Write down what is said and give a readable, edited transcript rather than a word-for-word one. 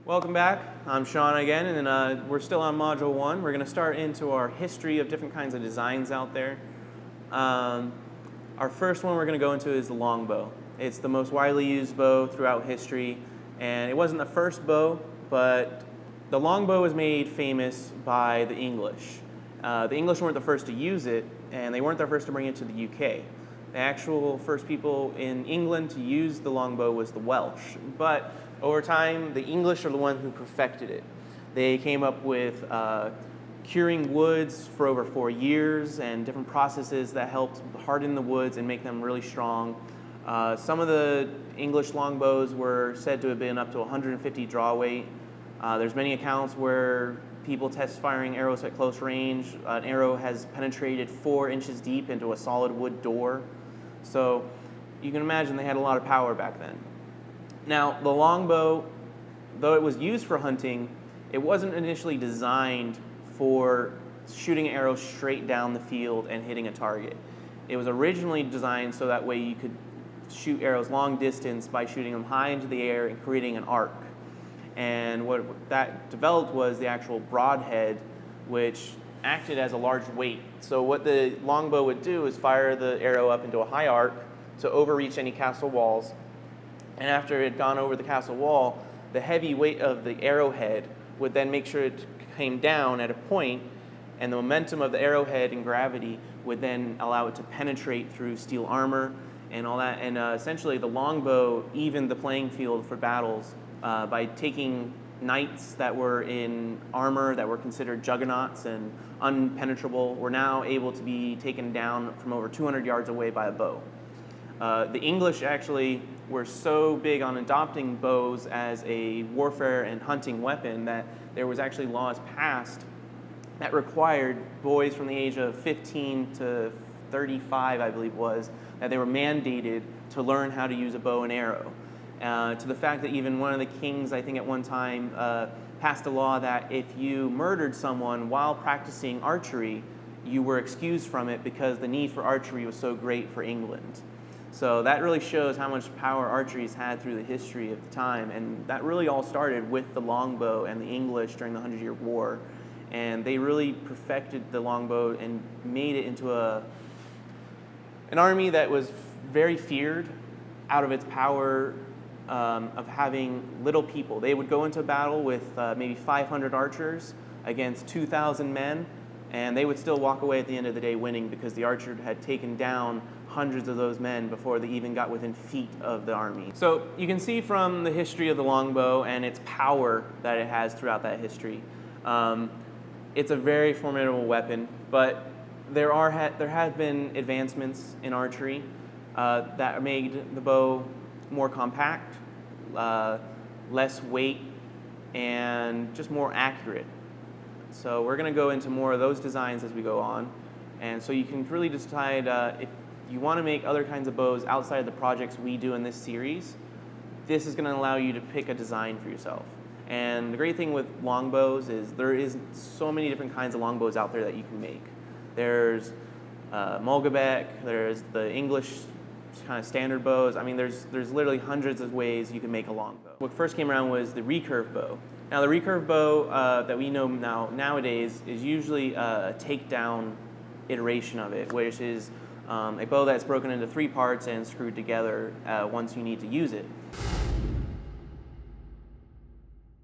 Welcome back. I'm Sean again, and we're still on Module 1. We're going to start into our history of different kinds of designs out there. Our first one we're going to go into is the longbow. It's the most widely used bow throughout history, and it wasn't the first bow, but the longbow was made famous by the English. The English weren't the first to use it, and they weren't the first to bring it to the UK. The actual first people in England to use the longbow was the Welsh, but over time, the English are the ones who perfected it. They came up with curing woods for over 4 years and different processes that helped harden the woods and make them really strong. Some of the English longbows were said to have been up to 150 draw weight. There's many accounts where people test firing arrows at close range. An arrow has penetrated 4 inches deep into a solid wood door. So you can imagine they had a lot of power back then. Now, the longbow, though it was used for hunting, it wasn't initially designed for shooting arrows straight down the field and hitting a target. It was originally designed so that way you could shoot arrows long distance by shooting them high into the air and creating an arc. And what that developed was the actual broadhead, which acted as a large weight. So what the longbow would do is fire the arrow up into a high arc to overreach any castle walls. And after it had gone over the castle wall, the heavy weight of the arrowhead would then make sure it came down at a point, and the momentum of the arrowhead and gravity would then allow it to penetrate through steel armor and all that. And essentially, the longbow evened the playing field for battles by taking knights that were in armor that were considered juggernauts and unpenetrable were now able to be taken down from over 200 yards away by a bow. The English actually were so big on adopting bows as a warfare and hunting weapon that there was actually laws passed that required boys from the age of 15 to 35, I believe was, that they were mandated to learn how to use a bow and arrow. To the fact that even one of the kings, I think at one time, passed a law that if you murdered someone while practicing archery, you were excused from it because the need for archery was so great for England. So that really shows how much power archery has had through the history of the time, and that really all started with the longbow and the English during the 100-Year War. And they really perfected the longbow and made it into an army that was very feared out of its power of having little people. They would go into battle with maybe 500 archers against 2,000 men, and they would still walk away at the end of the day winning because the archer had taken down hundreds of those men before they even got within feet of the army. So you can see from the history of the longbow and its power that it has throughout that history. It's a very formidable weapon, but there have been advancements in archery that made the bow more compact, less weight, and just more accurate. So we're going to go into more of those designs as we go on. And so you can really decide if you want to make other kinds of bows outside of the projects we do in this series, this is going to allow you to pick a design for yourself. And the great thing with longbows is there is so many different kinds of longbows out there that you can make. There's Mulgebeck, there's the English kind of standard bows. I mean, there's literally hundreds of ways you can make a longbow. What first came around was the recurve bow. Now, the recurve bow that we know nowadays is usually a takedown iteration of it, which is a bow that's broken into 3 parts and screwed together once you need to use it.